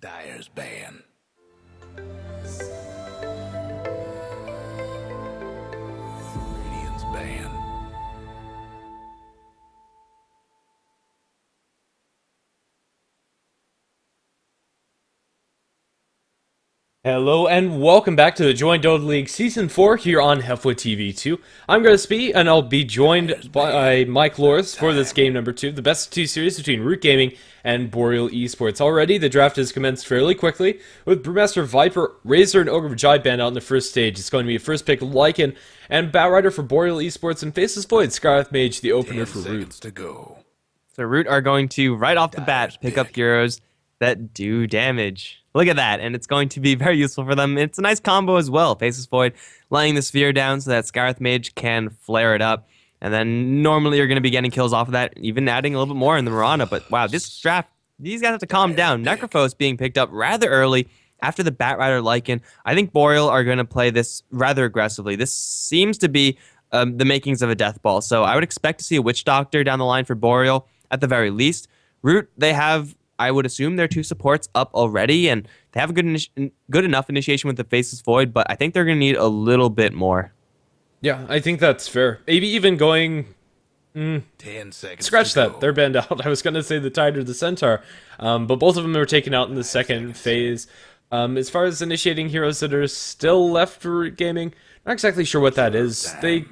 Dyer's ban. Radiant's ban. Hello and welcome back to the Join Dota League Season 4 here on HeflaTV 2. I'm Grisby and I'll be joined by Mike Loris for this game number 2, the best of 2 series between Root Gaming and Boreal Esports. Already, the draft has commenced fairly quickly, with Brewmaster, Viper, Razor, and Ogre Vajai banned out in the first stage. It's going to be a first pick Lycan and Batrider for Boreal Esports and Faceless Void, Scarlet Mage, the opener for Root. To go. So Root are going to, right off the bat, pick up heroes that do damage. Look at that, and it's going to be very useful for them. It's a nice combo as well. Faceless Void laying the sphere down so that Scarlet Mage can flare it up. And then normally you're going to be getting kills off of that, even adding a little bit more in the Mirana. But wow, this draft, these guys have to calm down. Necrophos being picked up rather early after the Batrider Lycan. I think Boreal are going to play this rather aggressively. This seems to be the makings of a death ball. So I would expect to see a Witch Doctor down the line for Boreal at the very least. Root, they have, I would assume, their 2 supports up already, and they have a good enough initiation with the Faceless Void, but I think they're going to need a little bit more. Yeah, I think that's fair. Maybe even going... 10 seconds. Scratch that. They're banned out. I was going to say the Tide or the Centaur, but both of them were taken out in the second phase. As far as initiating heroes that are still left for Root Gaming, not exactly sure what that is. They...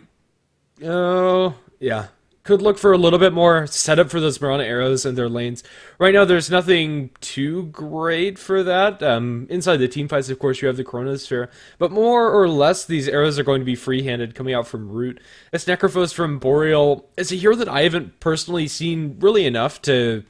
Oh, yeah. Could look for a little bit more setup for those Mirana arrows in their lanes. Right now, there's nothing too great for that. Inside the team fights, of course, you have the Chronosphere, but more or less, these arrows are going to be free-handed coming out from Root. This Necrophos from Boreal is a hero that I haven't personally seen really enough to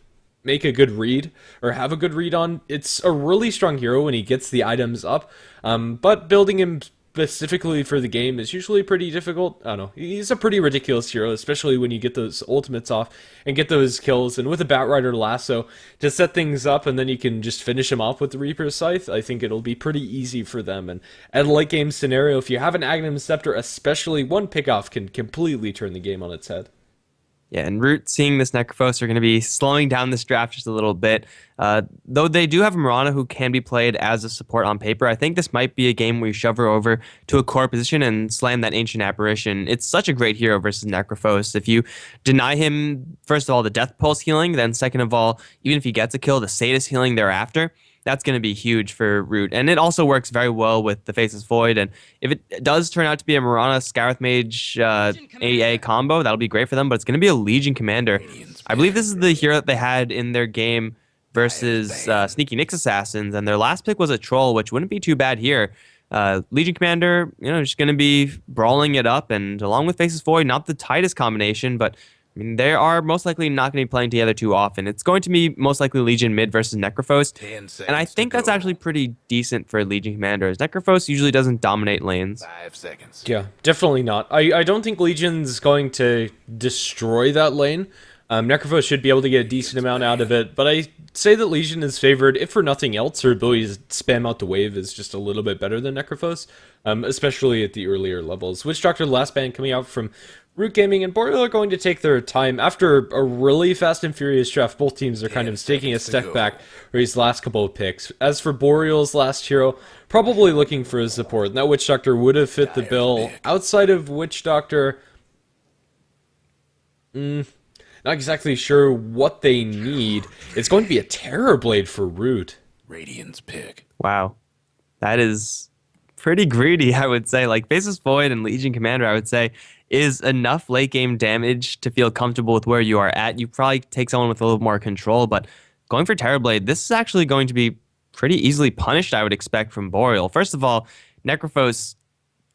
make a good read, or have a good read on. It's a really strong hero when he gets the items up, but building him specifically for the game is usually pretty difficult. I don't know. He's a pretty ridiculous hero, especially when you get those ultimates off and get those kills. And with a Batrider Lasso to set things up, and then you can just finish him off with the Reaper's Scythe, I think it'll be pretty easy for them. And at a late game scenario, if you have an Aghanim Scepter, especially, one pickoff can completely turn the game on its head. Yeah, and Root, seeing this Necrophos, are going to be slowing down this draft just a little bit. Though they do have a Mirana who can be played as a support on paper, I think this might be a game where you shove her over to a core position and slam that Ancient Apparition. It's such a great hero versus Necrophos. If you deny him, first of all, the Death Pulse healing, then second of all, even if he gets a kill, the Sadist healing thereafter, that's going to be huge for Root. And it also works very well with the Faceless Void. And if it does turn out to be a Mirana Scarlet Mage AA combo, that'll be great for them. But it's going to be a Legion Commander. I believe this is the hero that they had in their game versus Sneaky Nyx Assassins. And their last pick was a Troll, which wouldn't be too bad here. Legion Commander, just going to be brawling it up. And along with Faceless Void, not the tightest combination, but I mean, they are most likely not going to be playing together too often. It's going to be most likely Legion mid versus Necrophos. And I think that's actually pretty decent for Legion Commanders. Necrophos usually doesn't dominate lanes. 5 seconds. Yeah, definitely not. I don't think Legion's going to destroy that lane. Necrophos should be able to get a decent amount out of it, but I say that Legion is favored, if for nothing else, her ability to spam out the wave is just a little bit better than Necrophos, especially at the earlier levels. Witch Doctor, the last band coming out from Root Gaming, and Boreal are going to take their time. After a really fast and furious draft, both teams are kind of taking a step back for these last couple of picks. As for Boreal's last hero, probably looking for his support, and that Witch Doctor would have fit the bill. Outside of Witch Doctor, not exactly sure what they need. It's going to be a Terrorblade for Root. Radiant's pick. Wow. That is pretty greedy, I would say. Like, Faceless Void and Legion Commander, I would say, is enough late game damage to feel comfortable with where you are at. You probably take someone with a little more control, but going for Terrorblade, this is actually going to be pretty easily punished, I would expect, from Boreal. First of all, Necrophos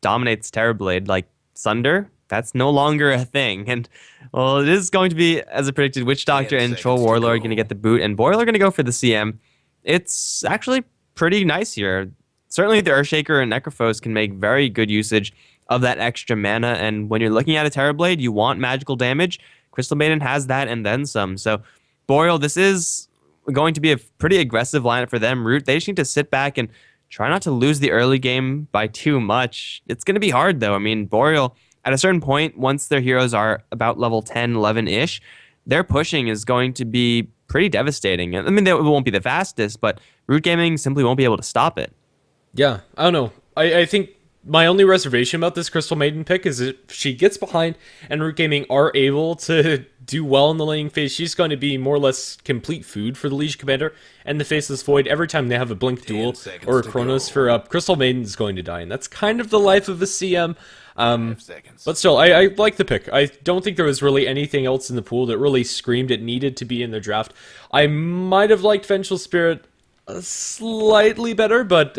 dominates Terrorblade like Sunder. That's no longer a thing. And, well, it is going to be, as I predicted, Witch Doctor and Troll Warlord going to get the boot, and Boreal are going to go for the CM. It's actually pretty nice here. Certainly the Earthshaker and Necrophos can make very good usage of that extra mana, and when you're looking at a Terrorblade, you want magical damage. Crystal Maiden has that and then some. So Boreal, this is going to be a pretty aggressive lineup for them. Root, they just need to sit back and try not to lose the early game by too much. It's going to be hard, though. I mean, Boreal, at a certain point, once their heroes are about level 10, 11-ish, their pushing is going to be pretty devastating. I mean, it won't be the fastest, but Root Gaming simply won't be able to stop it. Yeah, I don't know. I think my only reservation about this Crystal Maiden pick is if she gets behind and Root Gaming are able to do well in the laning phase, she's going to be more or less complete food for the Legion Commander and the Faceless Void. Every time they have a Blink Duel or a Chronos for up, Crystal Maiden is going to die, and that's kind of the life of a CM. But still, I like the pick. I don't think there was really anything else in the pool that really screamed it needed to be in the draft. I might have liked Vengeful Spirit slightly better, but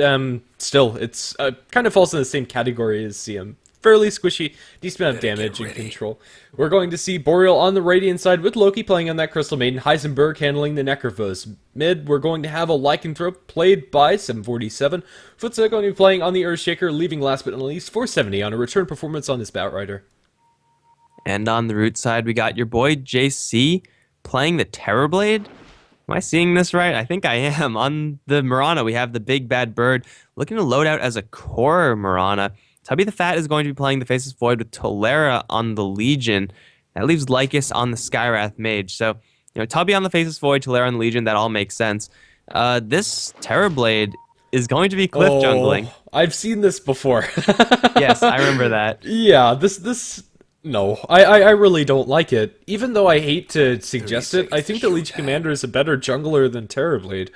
still, it's kind of falls in the same category as CM. Fairly squishy, decent amount of damage and control. We're going to see Boreal on the Radiant side with Loki playing on that Crystal Maiden, Heisenberg handling the Necrophos. Mid, we're going to have a Lycanthrope played by 747. Futsa going to be playing on the Earthshaker, leaving last but not least 470 on a return performance on his Batrider. And on the Root side, we got your boy JC playing the Terrorblade. Am I seeing this right? I think I am. On the Mirana, we have the Big Bad Bird looking to load out as a core Mirana. Tubby the Fat is going to be playing the Faceless Void with Tolera on the Legion. That leaves Lycus on the Skywrath Mage. So, Tubby on the Faceless Void, Tolera on the Legion, that all makes sense. This Terrorblade is going to be cliff jungling. I've seen this before. Yes, I remember that. Yeah, no, I really don't like it. Even though I hate to suggest it, I think the Legion Commander is a better jungler than Terrorblade.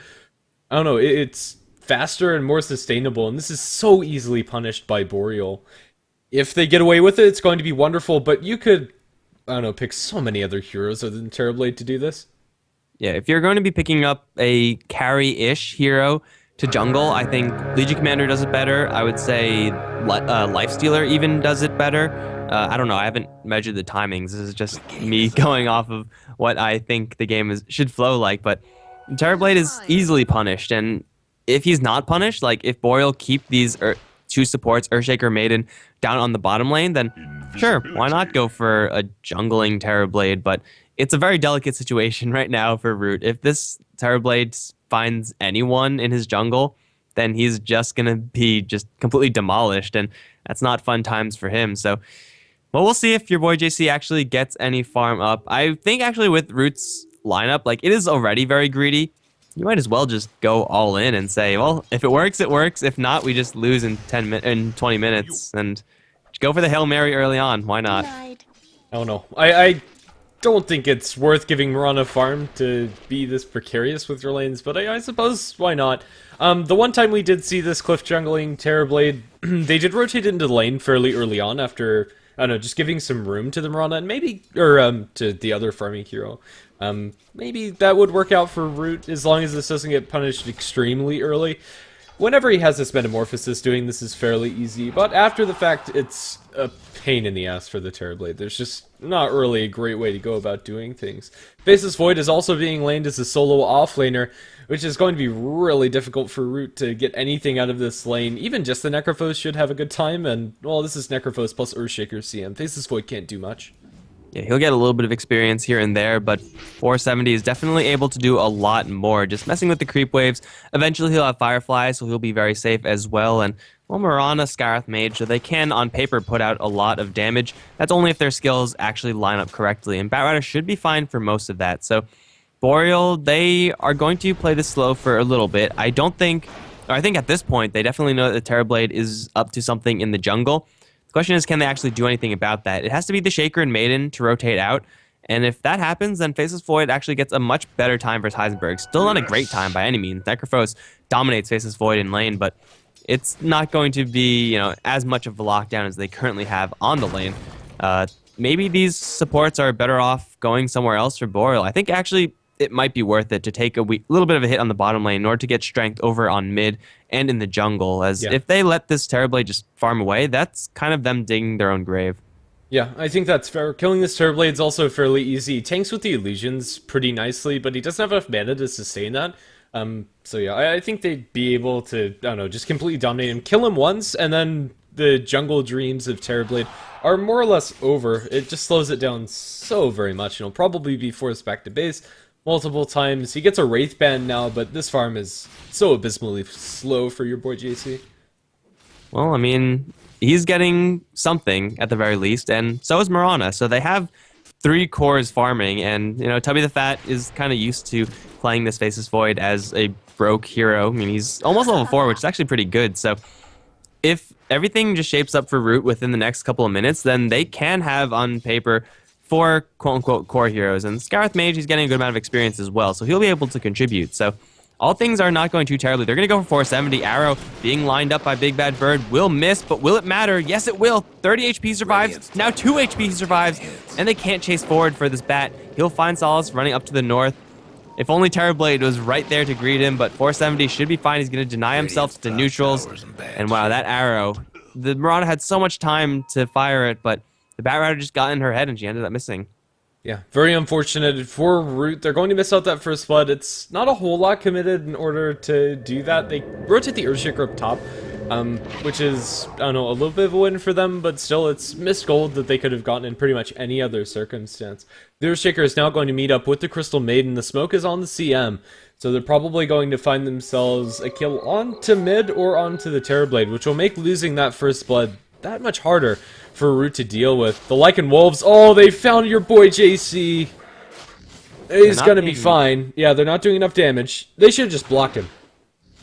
I don't know, it's faster and more sustainable, and this is so easily punished by Boreal. If they get away with it, it's going to be wonderful, but you could, I don't know, pick so many other heroes other than Terrorblade to do this. Yeah, if you're going to be picking up a carry-ish hero to jungle, I think Legion Commander does it better. I would say Lifestealer even does it better. I don't know, I haven't measured the timings. This is just me going off of what I think the game should flow like, but Terrorblade is easily punished, and if he's not punished, like if Boreal keep these two supports, Earthshaker Maiden, down on the bottom lane, then sure, why not go for a jungling Terrorblade? But it's a very delicate situation right now for Root. If this Terrorblade finds anyone in his jungle, then he's just going to be just completely demolished, and that's not fun times for him. So, well, we'll see if your boy JC actually gets any farm up. I think actually with Root's lineup, like it is already very greedy. You might as well just go all in and say, well, if it works, it works. If not, we just lose in 20 minutes. And go for the Hail Mary early on. Why not? I don't know. I don't think it's worth giving Mirana farm to be this precarious with your lanes, but I suppose why not? The one time we did see this cliff jungling Terrorblade, they did rotate into the lane fairly early on after, I don't know, just giving some room to the Mirana and maybe, or to the other farming hero. Maybe that would work out for Root as long as this doesn't get punished extremely early. Whenever he has this metamorphosis, doing this is fairly easy, but after the fact, it's a pain in the ass for the Terrorblade. There's just not really a great way to go about doing things. Faceless Void is also being laned as a solo offlaner, which is going to be really difficult for Root to get anything out of this lane. Even just the Necrophos should have a good time, and, well, this is Necrophos plus Earthshaker CM. Faceless Void can't do much. Yeah, he'll get a little bit of experience here and there, but 470 is definitely able to do a lot more, just messing with the creep waves. Eventually he'll have Firefly, so he'll be very safe as well, and well, Mirana, Skywrath Mage, so they can, on paper, put out a lot of damage. That's only if their skills actually line up correctly, and Batrider should be fine for most of that. So Boreal, they are going to play this slow for a little bit. I think at this point, they definitely know that the Terrorblade is up to something in the jungle. The question is, can they actually do anything about that? It has to be the Shaker and Maiden to rotate out, and if that happens, then Faceless Void actually gets a much better time versus Heisenberg. Still not a great time by any means. Necrophos dominates Faceless Void in lane, but it's not going to be, as much of a lockdown as they currently have on the lane. Maybe these supports are better off going somewhere else for Boreal. I think actually it might be worth it to take a little bit of a hit on the bottom lane in order to get strength over on mid and in the jungle, as if they let this Terrorblade just farm away, that's kind of them digging their own grave. Yeah, I think that's fair. Killing this Terrorblade's also fairly easy. He tanks with the illusions pretty nicely, but he doesn't have enough mana to sustain that. So yeah, I think they'd be able to, I don't know, just completely dominate him, kill him once, and then the jungle dreams of Terrorblade are more or less over. It just slows it down so very much, and he'll probably be forced back to base multiple times. He gets a Wraith Band now, but this farm is so abysmally slow for your boy JC. Well, I mean, he's getting something at the very least, and so is Mirana. So they have 3 cores farming, and Tubby the Fat is kind of used to playing this Faceless Void as a broke hero. I mean, he's almost level 4, which is actually pretty good. So if everything just shapes up for Root within the next couple of minutes, then they can have on paper 4 quote-unquote core heroes. And Scarith Mage, he's getting a good amount of experience as well, so he'll be able to contribute. So all things are not going too terribly. They're going to go for 470. Arrow being lined up by Big Bad Bird will miss, but will it matter? Yes, it will. 30 HP survives. Now 2 HP survives, and they can't chase forward for this bat. He'll find solace running up to the north. If only Terrorblade was right there to greet him, but 470 should be fine. He's going to deny himself to neutrals. And wow, that arrow. The Marauder had so much time to fire it, but the Bat Rider just got in her head and she ended up missing. Yeah, very unfortunate for Root. They're going to miss out that first blood. It's not a whole lot committed in order to do that. They rotate the Earthshaker up top, which is, I don't know, a little bit of a win for them, but still it's missed gold that they could have gotten in pretty much any other circumstance. The Earthshaker is now going to meet up with the Crystal Maiden. The smoke is on the CM, so they're probably going to find themselves a kill onto mid or onto the Terrorblade, which will make losing that first blood that much harder for Root to deal with. The Lycan Wolves, oh, they found your boy JC. He's gonna be fine. Yeah, they're not doing enough damage. They should have just blocked him.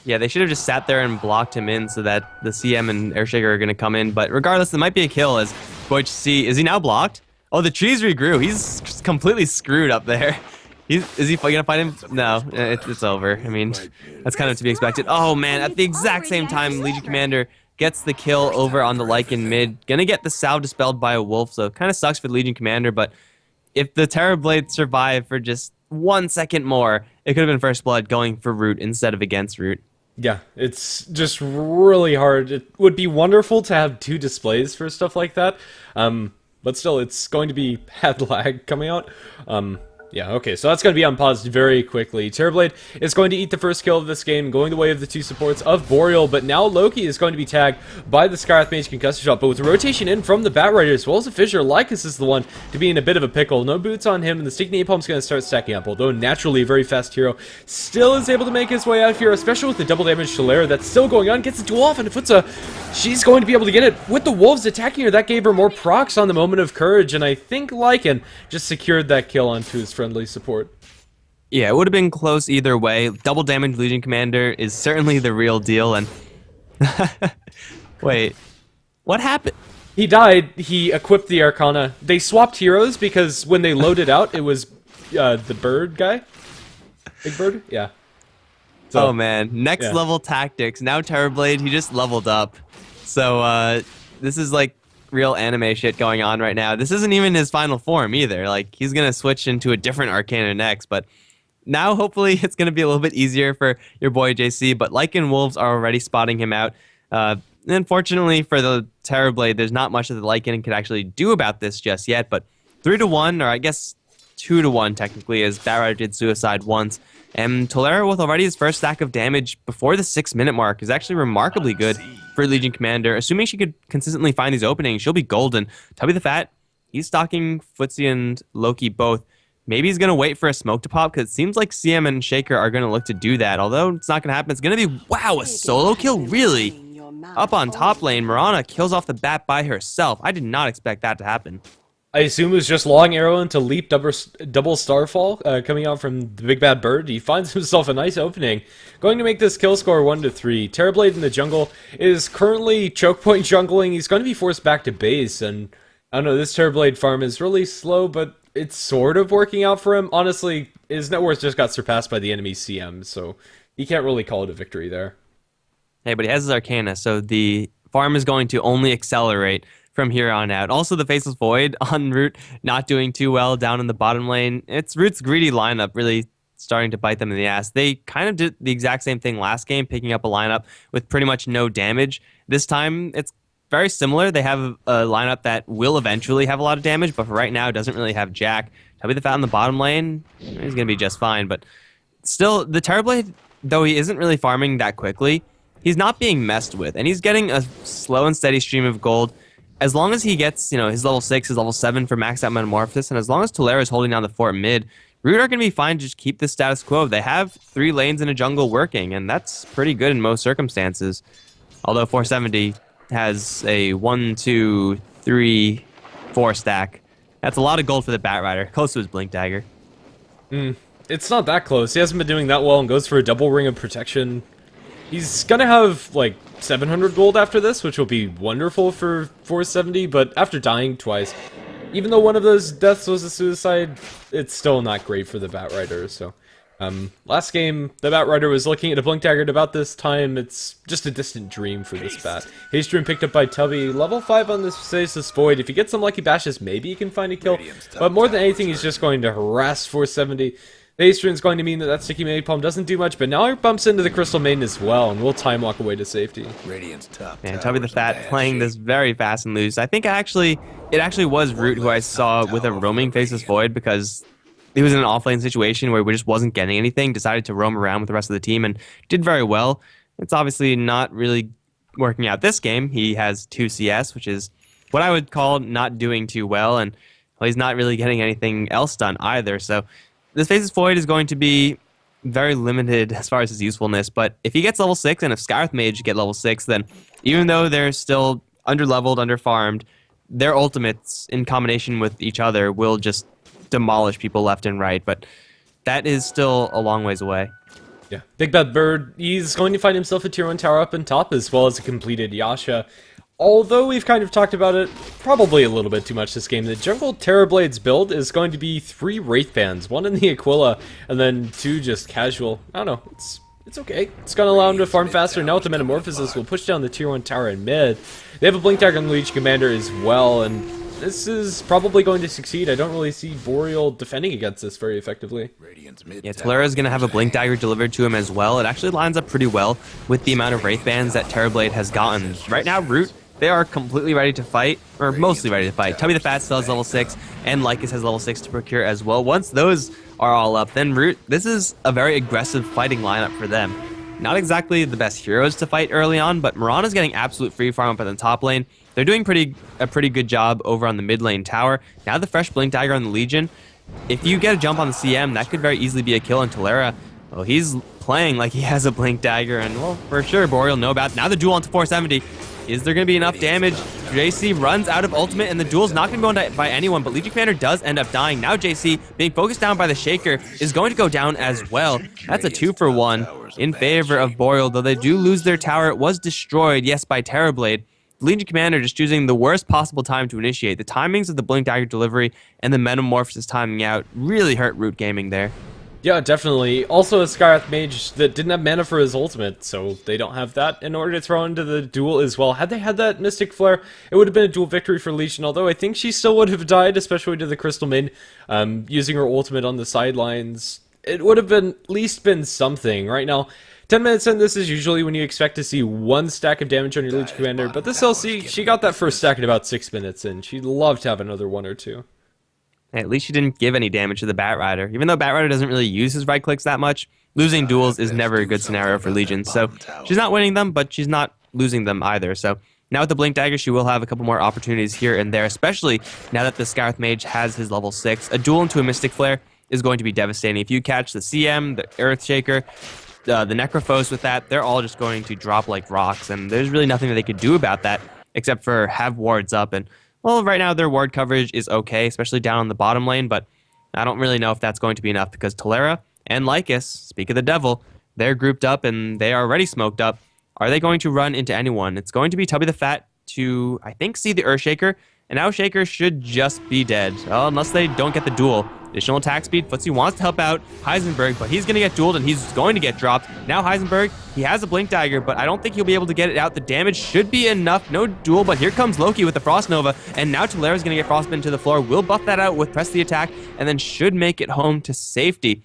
Yeah, they should have just sat there and blocked him in so that the CM and Earthshaker are gonna come in. But regardless, there might be a kill as boy JC, is he now blocked? Oh, the trees regrew. He's completely screwed up there. Is he gonna fight him? No, it's over. I mean, that's kind of to be expected. Oh man, at the exact same time, Legion Commander gets the kill over on the Lycan mid. Gonna get the salve dispelled by a wolf, so kind of sucks for the Legion Commander, but if the Terrorblade survived for just 1 second more, it could have been first blood going for Root instead of against Root. Yeah, it's just really hard. It would be wonderful to have 2 displays for stuff like that, but still, it's going to be bad lag coming out. Yeah, okay, so that's going to be unpaused very quickly. Terrorblade is going to eat the first kill of this game, going the way of the 2 supports of Boreal, but now Loki is going to be tagged by the Scarith Mage Concussive Shot, but with rotation in from the Bat Rider as well as the Fissure, Lycus is the one to be in a bit of a pickle. No boots on him, and the Sticky Napalm's going to start stacking up, although naturally a very fast hero still is able to make his way out of here, especially with the double damage Shalera that's still going on, gets the duel off, and Futsa, she's going to be able to get it with the Wolves attacking her. That gave her more procs on the moment of courage, and I think Lycan just secured that kill onto his friendly support. Yeah, it would have been close either way. Double damage Legion Commander is certainly the real deal, and wait, what happened? He died. He equipped the Arcana. They swapped heroes because when they loaded out, it was the bird guy. Big Bird? Yeah. So, oh man, next level tactics. Now Terrorblade, he just leveled up. So this is like real anime shit going on right now. This isn't even his final form either. Like, he's gonna switch into a different Arcana next, but now hopefully it's gonna be a little bit easier for your boy JC, but Lycan Wolves are already spotting him out. Unfortunately for the Terrorblade, there's not much that the Lycan can actually do about this just yet, but 3-1, or I guess 2-1 technically, as Bat Rider did suicide once. And Tolera, with already his first stack of damage before the 6-minute mark, is actually remarkably good for Legion Commander. Assuming she could consistently find these openings, she'll be golden. Tubby the Fat, he's stalking Footsie and Loki both. Maybe he's going to wait for a smoke to pop, because it seems like CM and Shaker are going to look to do that. Although it's not going to happen. It's going to be, wow, a solo kill? Really? Up on top lane, Mirana kills off the bat by herself. I did not expect that to happen. I assume it was just long arrow into leap double starfall coming out from the Big Bad Bird. He finds himself a nice opening. Going to make this kill score 1-3. Terrorblade in the jungle is currently choke point jungling. He's going to be forced back to base, and I don't know, this Terrorblade farm is really slow, but it's sort of working out for him. Honestly, his net worth just got surpassed by the enemy CM, so he can't really call it a victory there. Hey, but he has his Arcana, so the farm is going to only accelerate from here on out. Also, the Faceless Void on Root not doing too well down in the bottom lane. It's Root's greedy lineup really starting to bite them in the ass. They kind of did the exact same thing last game, picking up a lineup with pretty much no damage. This time, it's very similar. They have a lineup that will eventually have a lot of damage, but for right now, doesn't really have Jack. Tubby the Fat in the bottom lane, he's going to be just fine. But still, the Terrorblade, though he isn't really farming that quickly, he's not being messed with, and he's getting a slow and steady stream of gold. As long as he gets, his level 6, his level 7 for maxed out Metamorphosis, and as long as Tolera is holding down the fort mid, Root are going to be fine to just keep the status quo. They have 3 lanes in a jungle working, and that's pretty good in most circumstances. Although 470 has a 1, 2, 3, 4 stack That's a lot of gold for the Batrider, close to his Blink Dagger. It's not that close. He hasn't been doing that well and goes for a double ring of protection. He's gonna have like 700 gold after this, which will be wonderful for 470, but after dying twice, even though one of those deaths was a suicide, it's still not great for the Batrider, so... last game, the Batrider was looking at a Blink Dagger at about this time. It's just a distant dream for this Bat. Haste Rune picked up by Tubby. Level 5 on this Stasis Void. If he gets some lucky bashes, maybe he can find a kill. But more than anything, he's just going to harass 470. The Haste Rune's going to mean that that Sticky Napalm doesn't do much, but now he bumps into the Crystal Maiden as well, and will time walk away to safety. Radiant's top. And Tubby the Fat playing this very fast and loose. I think it actually was Root who I saw with a roaming Faceless Void, because he was in an offlane situation where he just wasn't getting anything, decided to roam around with the rest of the team, and did very well. It's obviously not really working out this game. He has 2 CS, which is what I would call not doing too well, and well, he's not really getting anything else done either. So this Faceless Void is going to be very limited as far as his usefulness, but if he gets level 6, and if Skywrath Mage get level 6, then even though they're still under-leveled, under-farmed, their ultimates in combination with each other will just demolish people left and right, but that is still a long ways away. Yeah, Big Bad Bird, he's going to find himself a tier 1 tower up on top, as well as a completed Yasha. Although we've kind of talked about it probably a little bit too much this game, the Jungle Terrorblade's build is going to be 3 Wraith Bands, 1 in the Aquila, and then 2 just casual. I don't know, it's okay. It's going to allow him to farm faster. Now with the Metamorphosis, we'll push down the tier 1 tower in mid. They have a Blink Dagger on the Legion Commander as well, and this is probably going to succeed. I don't really see Boreal defending against this very effectively. Yeah, Tolera's going to have a Blink Dagger delivered to him as well. It actually lines up pretty well with the amount of Wraith Bands that Terrorblade has gotten. Right now, Root, they are completely ready to fight, or mostly ready to fight. Tubby the Fat still has level 6, and Lycus has level 6 to procure as well. Once those are all up, then Root, this is a very aggressive fighting lineup for them. Not exactly the best heroes to fight early on, but Mirana's getting absolute free farm up in the top lane. They're doing a pretty good job over on the mid lane tower. Now the fresh Blink Dagger on the Legion. If you get a jump on the CM, that could very easily be a kill on Tolera. Well, he's playing like he has a Blink Dagger, and well, for sure, Boreal know about it. Now the duel onto 470. Is there going to be enough damage? JC runs out of ultimate, and the duel's not going to be won by anyone, but Legion Commander does end up dying. Now JC, being focused down by the Shaker, is going to go down as well. That's a 2-for-1 in favor of Boreal, though they do lose their tower. It was destroyed, yes, by Terrorblade. Legion Commander just choosing the worst possible time to initiate. The timings of the Blink Dagger delivery and the Metamorphosis timing out really hurt Root Gaming there. Yeah, definitely. Also a Skywrath Mage that didn't have mana for his ultimate, so they don't have that in order to throw into the duel as well. Had they had that Mystic Flare, it would have been a duel victory for Legion, although I think she still would have died, especially to the Crystal Maiden, using her ultimate on the sidelines. It would have been at least been something. Right now, 10 minutes in, this is usually when you expect to see 1 stack of damage on your Legion Commander, but this LC, she got that first stack at about 6 minutes in. She'd love to have another 1 or 2. At least she didn't give any damage to the Batrider. Even though Batrider doesn't really use his right clicks that much, losing duels is never a good scenario for Legion. So she's not winning them, but she's not losing them either. So now with the Blink Dagger, she will have a couple more opportunities here and there, especially now that the Skywrath Mage has his level 6. A duel into a Mystic Flare is going to be devastating. If you catch the CM, the Earthshaker, the Necrophos with that, they're all just going to drop like rocks, and there's really nothing that they could do about that except for have wards up. And well, right now their ward coverage is okay, especially down on the bottom lane, but I don't really know if that's going to be enough because Tolera and Lycus, speak of the devil, they're grouped up and they are already smoked up. Are they going to run into anyone? It's going to be Tubby the Fat to, I think, see the Earthshaker, and now Shaker should just be dead, well, unless they don't get the duel. Additional attack speed, Footsie wants to help out Heisenberg, but he's going to get dueled and he's going to get dropped. Now Heisenberg, he has a Blink Dagger, but I don't think he'll be able to get it out. The damage should be enough. No duel, but here comes Loki with the Frost Nova, and now Tolera's going to get Frostbitten to the floor. Will buff that out with Press the Attack, and then should make it home to safety.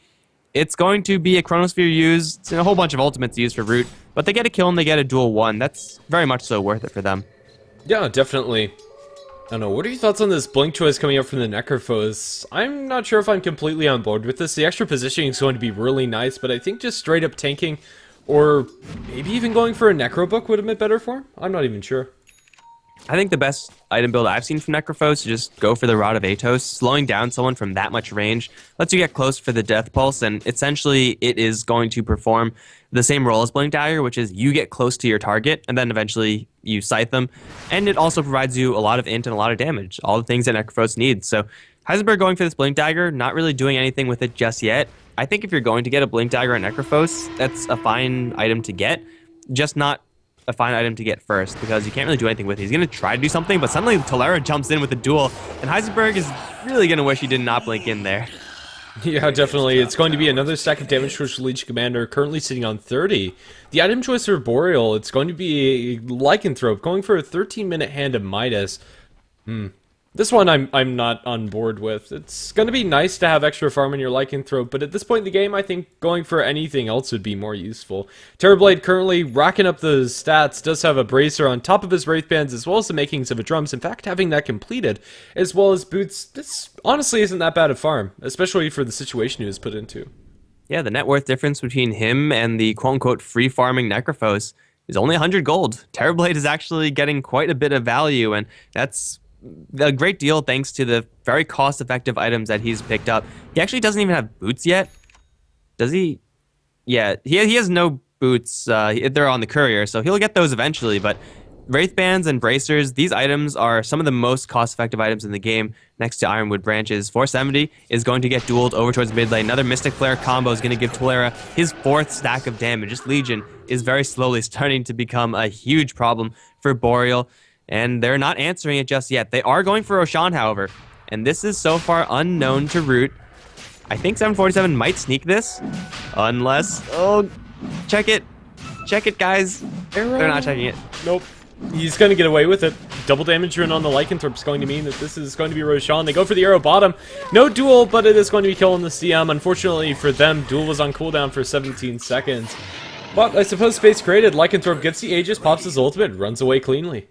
It's going to be a Chronosphere used, and a whole bunch of ultimates used for Root, but they get a kill and they get a duel 1. That's very much so worth it for them. Yeah, definitely. I don't know, what are your thoughts on this Blink choice coming up from the Necrophos? I'm not sure if I'm completely on board with this. The extra positioning is going to be really nice, but I think just straight up tanking, or maybe even going for a Necro Book would have been better for him? I'm not even sure. I think the best item build I've seen from Necrophos is just go for the Rod of Atos. Slowing down someone from that much range lets you get close for the Death Pulse, and essentially it is going to perform the same role as Blink Dagger, which is you get close to your target and then eventually you scythe them. And it also provides you a lot of int and a lot of damage, all the things that Necrophos needs. So Heisenberg going for this Blink Dagger, not really doing anything with it just yet. I think if you're going to get a Blink Dagger on Necrophos, that's a fine item to get, just not a fine item to get first, because you can't really do anything with it. He's going to try to do something, but suddenly Tolera jumps in with a duel, and Heisenberg is really going to wish he did not blink in there. Yeah, definitely. It's going to be another stack of damage towards the Legion Commander, currently sitting on 30. The item choice for Boreal, it's going to be a Lycanthrope, going for a 13-minute Hand of Midas. This one I'm not on board with. It's going to be nice to have extra farm in your Lycanthrope, but at this point in the game, I think going for anything else would be more useful. Terrorblade currently racking up the stats, does have a Bracer on top of his Wraith Bands, as well as the makings of a Drums. In fact, having that completed, as well as Boots, this honestly isn't that bad of farm, especially for the situation he was put into. Yeah, the net worth difference between him and the quote-unquote free farming Necrophos is only 100 gold. Terrorblade is actually getting quite a bit of value, and that's a great deal thanks to the very cost-effective items that he's picked up. He actually doesn't even have boots yet. Does he? Yeah, he has no boots. They're on the courier, so he'll get those eventually, but Wraith Bands and Bracers, these items are some of the most cost-effective items in the game next to Ironwood Branches. 470 is going to get dueled over towards mid lane. Another Mystic Flare combo is going to give Tolera his 4th stack of damage. This Legion is very slowly starting to become a huge problem for Boreal, and they're not answering it just yet. They are going for Roshan, however, and this is so far unknown to Root. I think 747 might sneak this, unless... Oh, check it. Check it, guys. They're not checking it. Nope. He's going to get away with it. Double damage rune on the Lycanthrope is going to mean that this is going to be Roshan. They go for the arrow bottom. No duel, but it is going to be killing the CM. Unfortunately for them, duel was on cooldown for 17 seconds. But I suppose space created. Lycanthrope gets the Aegis, pops his ultimate, runs away cleanly.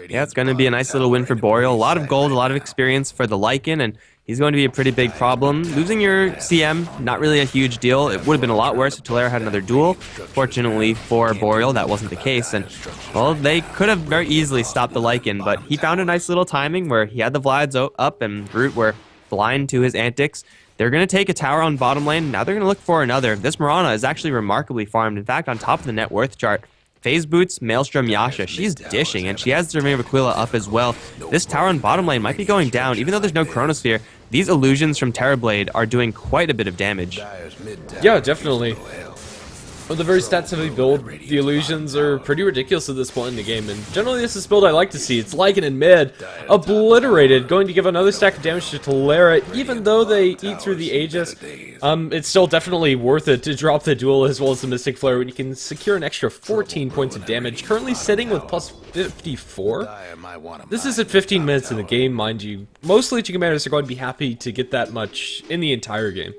Yeah, it's going to be a nice little win for Boreal. A lot of gold, a lot of experience for the Lycan, and he's going to be a pretty big problem. Losing your CM, not really a huge deal. It would have been a lot worse if Tolera had another duel. Fortunately for Boreal, that wasn't the case, and, well, they could have very easily stopped the Lycan, but he found a nice little timing where he had the Vlads up and Root were blind to his antics. They're going to take a tower on bottom lane. Now they're going to look for another. This Mirana is actually remarkably farmed. In fact, on top of the net worth chart, Phase Boots, Maelstrom, Yasha, she's dishing, and she has the Remain of Aquila up as well. This tower on bottom lane might be going down, even though there's no Chronosphere. These illusions from Terrorblade are doing quite a bit of damage. Yeah, definitely. With the very stats-heavy build, the illusions are pretty ridiculous at this point in the game, and generally this is a build I like to see. It's Lycan in mid, obliterated, going to give another stack of damage to Tolera, even though they eat through the Aegis. It's still definitely worth it to drop the duel as well as the Mystic Flare when you can secure an extra 14 points of damage, currently sitting with plus 54. This is at 15 minutes in the game, mind you. Most Legion Commanders are going to be happy to get that much in the entire game.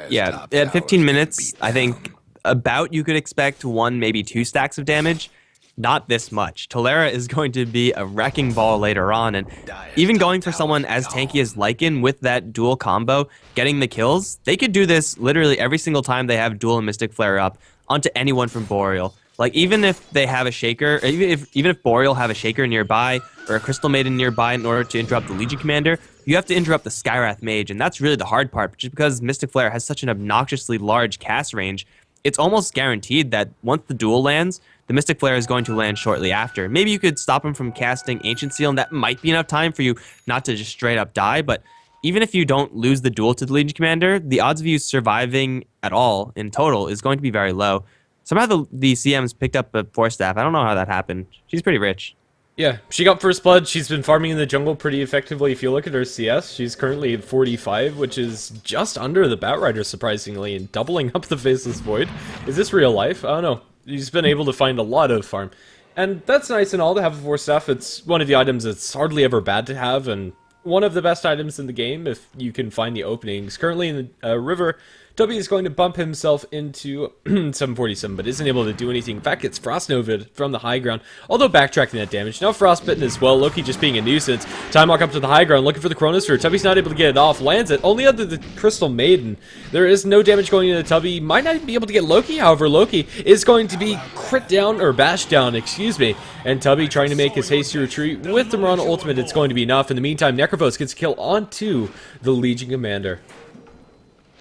Yeah, at 15 minutes, I think about you could expect 1, maybe 2 stacks of damage. Not this much. Tolera is going to be a wrecking ball later on, and even going for someone as tanky as Lycan with that dual combo, getting the kills, they could do this literally every single time they have dual and Mystic Flare up onto anyone from Boreal. Like, even if they have a Shaker, even if Boreal have a Shaker nearby, or a Crystal Maiden nearby in order to interrupt the Legion Commander, you have to interrupt the Skywrath Mage, and that's really the hard part, just because Mystic Flare has such an obnoxiously large cast range. It's almost guaranteed that once the duel lands, the Mystic Flare is going to land shortly after. Maybe you could stop him from casting Ancient Seal, and that might be enough time for you not to just straight up die, but even if you don't lose the duel to the Legion Commander, the odds of you surviving at all in total is going to be very low. Somehow the CM's picked up a 4-staff. I don't know how that happened. She's pretty rich. Yeah, she got first blood. She's been farming in the jungle pretty effectively. If you look at her CS, she's currently at 45, which is just under the Batrider, surprisingly, and doubling up the Faceless Void. Is this real life? I don't know. She's been able to find a lot of farm. And that's nice and all to have a 4-staff. It's one of the items that's hardly ever bad to have, and one of the best items in the game if you can find the openings. Currently in the river, Toby is going to bump himself into 747, but isn't able to do anything. In fact, gets Frost Novid from the high ground, although backtracking that damage. Now Frostbitten as well, Loki just being a nuisance. Time walk up to the high ground, looking for the Chronosphere. Tubby's not able to get it off, lands it, only under the Crystal Maiden. There is no damage going into Tubby. Might not even be able to get Loki, however, Loki is going to be crit down, or bash down, excuse me. And Tubby trying to make his hasty retreat with the Mirana ultimate, it's going to be enough. In the meantime, Necrophos gets a kill onto the Legion Commander.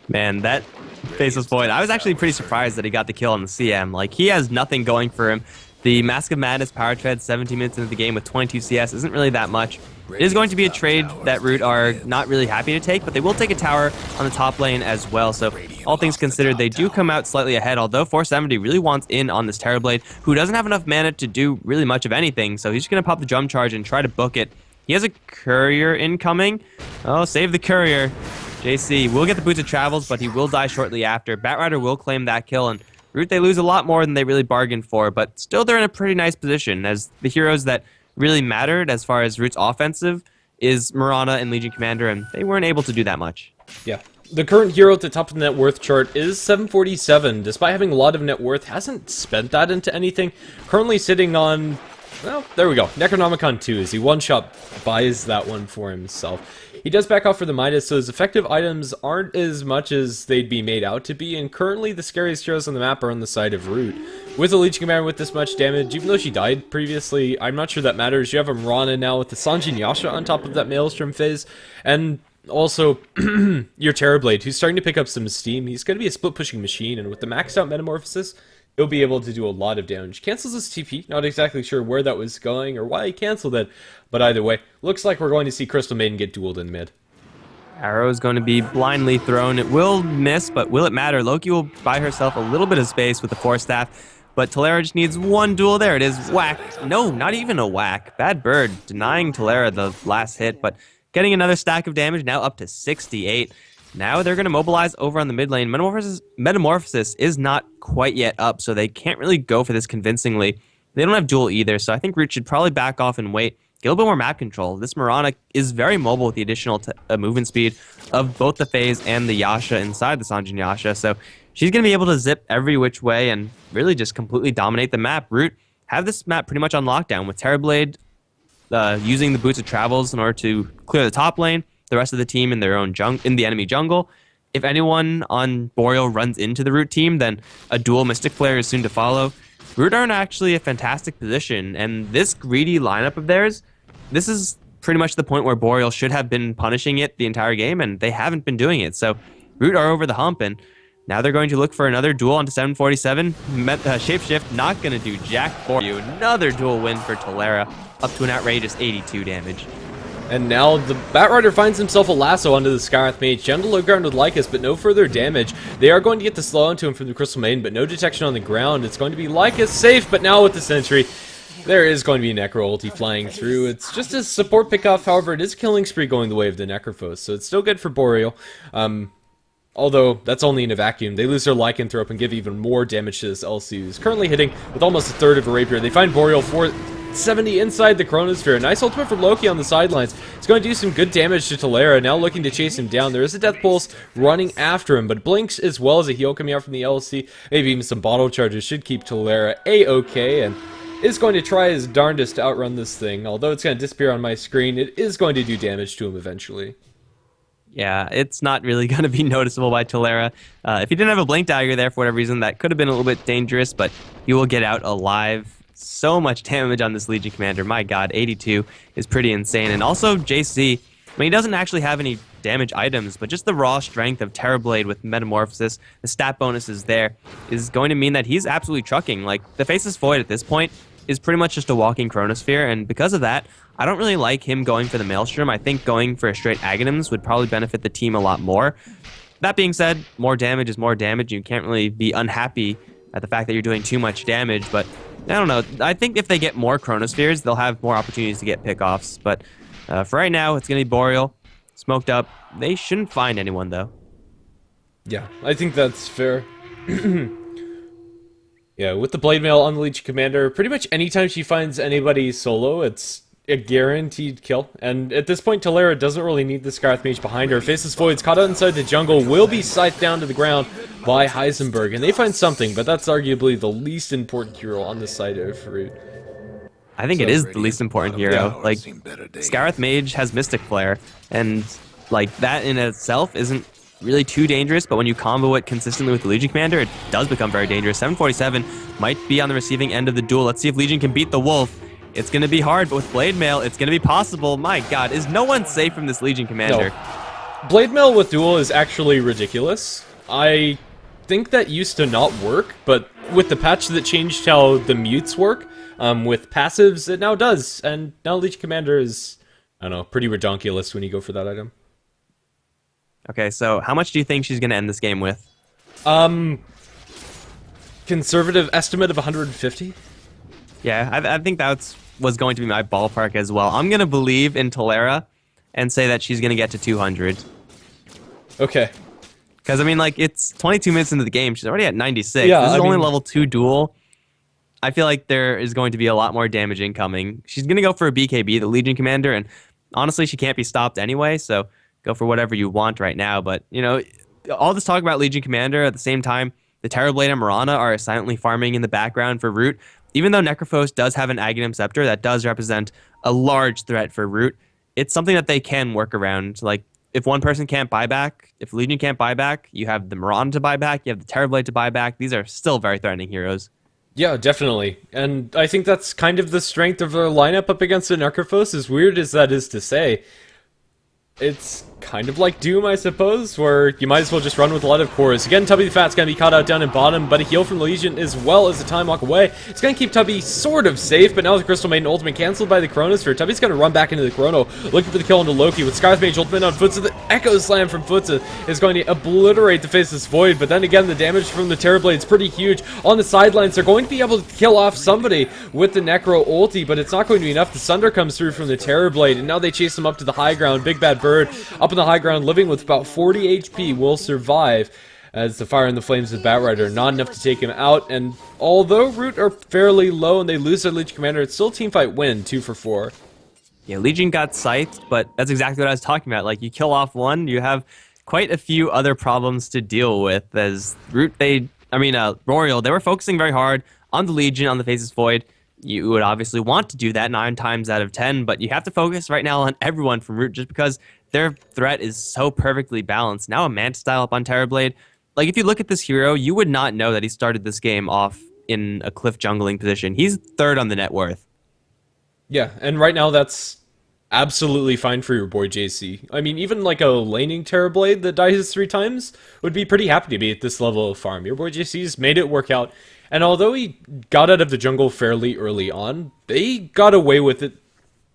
Man, that Faceless Void, I was actually pretty surprised that he got the kill on the CM. Like, he has nothing going for him. The Mask of Madness power tread 17 minutes into the game with 22 CS isn't really that much. It is going to be a trade that Root are not really happy to take, but they will take a tower on the top lane as well. So all things considered, they do come out slightly ahead, although 470 really wants in on this Terrorblade, who doesn't have enough mana to do really much of anything. So he's just going to pop the drum charge and try to book it. He has a courier incoming. Oh, save the courier. JC will get the Boots of Travels, but he will die shortly after. Batrider will claim that kill, and Root, they lose a lot more than they really bargained for, but still they're in a pretty nice position, as the heroes that really mattered as far as Root's offensive is Mirana and Legion Commander, and they weren't able to do that much. Yeah. The current hero at the top of the net worth chart is 747. Despite having a lot of net worth, hasn't spent that into anything. Currently sitting on, well, there we go, Necronomicon 2, as he one-shot buys that one for himself. He does back off for the Midas, so his effective items aren't as much as they'd be made out to be, and currently the scariest heroes on the map are on the side of Root. With a Legion Commander with this much damage, even though she died previously, I'm not sure that matters. You have a Mirana now with the Sanjin Yasha on top of that Maelstrom phase, and also your Terrorblade, who's starting to pick up some steam. He's going to be a split-pushing machine, and with the maxed out Metamorphosis, he'll be able to do a lot of damage. Cancels his TP, not exactly sure where that was going or why he canceled it, but either way, looks like we're going to see Crystal Maiden get dueled in mid. Arrow is going to be blindly thrown. It will miss, but will it matter? Loki will buy herself a little bit of space with the Force Staff, but Talera just needs one duel. There it is. Whack. No, not even a whack. Bad Bird denying Talera the last hit, but getting another stack of damage, now up to 68. Now they're going to mobilize over on the mid lane. Metamorphosis is not quite yet up, so they can't really go for this convincingly. They don't have duel either, so I think Root should probably back off and wait. Get a little bit more map control. This Mirana is very mobile with the additional movement speed of both the Phase and the Yasha inside the Sanjin Yasha, so she's going to be able to zip every which way and really just completely dominate the map. Root have this map pretty much on lockdown with Terrorblade using the Boots of Travels in order to clear the top lane, the rest of the team in their own in the enemy jungle. If anyone on Boreal runs into the Root team, then a dual Mystic player is soon to follow. Root are in actually a fantastic position, and this greedy lineup of theirs, this is pretty much the point where Boreal should have been punishing it the entire game, and they haven't been doing it. So Root are over the hump, and now they're going to look for another duel onto 747. Shapeshift not going to do jack for you. Another duel win for Talera, up to an outrageous 82 damage. And now the Batrider finds himself a lasso onto the Skywrath Mage. Gentle low ground with Lycus, but no further damage. They are going to get the slow onto him from the Crystal Maiden, but no detection on the ground. It's going to be Lycus safe, but now with the Sentry, there is going to be a Necro ulti flying through. It's just a support pickoff, however, it is killing spree going the way of the Necrophos, so it's still good for Boreal. Although, that's only in a vacuum. They lose their Lycanthrope and give even more damage to this LC, who's currently hitting with almost a third of a Rapier. They find Boreal 470 inside the Chronosphere. Nice ultimate from Loki on the sidelines. It's going to do some good damage to Talera, now looking to chase him down. There is a Death Pulse running after him, but Blinks as well as a heal coming out from the LC. Maybe even some bottle charges should keep Talera A-okay, and is going to try his darndest to outrun this thing. Although it's going to disappear on my screen, it is going to do damage to him eventually. Yeah, it's not really going to be noticeable by Talera. If he didn't have a Blink Dagger there for whatever reason, that could have been a little bit dangerous, but he will get out alive. So much damage on this Legion Commander. My god, 82 is pretty insane. And also JC, I mean, he doesn't actually have any damage items, but just the raw strength of Terrorblade with Metamorphosis, the stat bonuses there, is going to mean that he's absolutely trucking. Like, the Faceless Void at this point is pretty much just a walking Chronosphere, and because of that, I don't really like him going for the Maelstrom. I think going for a straight Aghanims would probably benefit the team a lot more. That being said, more damage is more damage. You can't really be unhappy at the fact that you're doing too much damage, but I don't know. I think if they get more Chronospheres, they'll have more opportunities to get pickoffs, but for right now, it's going to be Boreal. Smoked up. They shouldn't find anyone, though. Yeah, I think that's fair. Yeah, with the Blade Mail on the Legion Commander, pretty much anytime she finds anybody solo, it's a guaranteed kill. And at this point, Talera doesn't really need the Skywrath Mage behind her. Faceless Void's caught out inside the jungle, will be scythed down to the ground by Heisenberg. And they find something, but that's arguably the least important hero on the side of Root. I think it is the least important hero. Yeah. Like, Skywrath Mage has Mystic Flare, and like that in itself isn't really too dangerous, but when you combo it consistently with the Legion Commander, it does become very dangerous. 747 might be on the receiving end of the duel. Let's see if Legion can beat the Wolf. It's going to be hard, but with Blade Mail, it's going to be possible. My god, is no one safe from this Legion Commander? Blade Mail with Duel is actually ridiculous. I think that used to not work, but with the patch that changed how the mutes work, with passives, it now does. And now Legion Commander is, I don't know, pretty redonkulous when you go for that item. Okay, so how much do you think she's going to end this game with? Conservative estimate of 150? Yeah, I think was going to be my ballpark as well. I'm going to believe in Tolera and say that she's going to get to 200. Okay. Because, I mean, like, it's 22 minutes into the game. She's already at 96. Yeah, this is I only mean, level 2 duel. I feel like there is going to be a lot more damage incoming. She's going to go for a BKB, the Legion Commander, and honestly, she can't be stopped anyway, so go for whatever you want right now. But, you know, all this talk about Legion Commander, at the same time, the Terrorblade and Mirana are silently farming in the background for Root. Even though Necrophos does have an Aghanim Scepter, that does represent a large threat for Root, it's something that they can work around. Like, if one person can't buy back, if Legion can't buy back, you have the Mirana to buy back, you have the Terrorblade to buy back. These are still very threatening heroes. Yeah, definitely. And I think that's kind of the strength of their lineup up against the Necrophos, as weird as that is to say. It's kind of like Doom, I suppose, where you might as well just run with a lot of cores. Again, Tubby the Fat's going to be caught out down in bottom, but a heal from the Legion as well as a time walk away. It's going to keep Tubby sort of safe, but now the Crystal Maiden ultimate cancelled by the Chronosphere. Tubby's going to run back into the Chrono, looking for the kill into Loki with Scar's Mage ultimate on Futsa. The Echo Slam from Futsa is going to obliterate the Faceless Void, but then again, the damage from the Terrorblade is pretty huge. On the sidelines, they're going to be able to kill off somebody with the Necro ulti, but it's not going to be enough. The Sunder comes through from the Terrorblade, and now they chase him up to the high ground. Big Bad Bird up on the high ground, living with about 40 HP, will survive as the Fire and the Flames of Batrider, not enough to take him out. And although Root are fairly low and they lose their Legion Commander, it's still teamfight win, 2 for 4. Yeah, Legion got scythed, but that's exactly what I was talking about. Like, you kill off one, you have quite a few other problems to deal with. As Root, Boreal, they were focusing very hard on the Legion, on the Faceless Void. You would obviously want to do that 9 times out of 10, but you have to focus right now on everyone from Root just because their threat is so perfectly balanced. Now a Manta style up on Terrorblade. Like, if you look at this hero, you would not know that he started this game off in a cliff jungling position. He's 3rd on the net worth. Yeah, and right now that's absolutely fine for your boy JC. I mean, even like a laning Terrorblade that dies 3 times would be pretty happy to be at this level of farm. Your boy JC's made it work out. And although he got out of the jungle fairly early on, they got away with it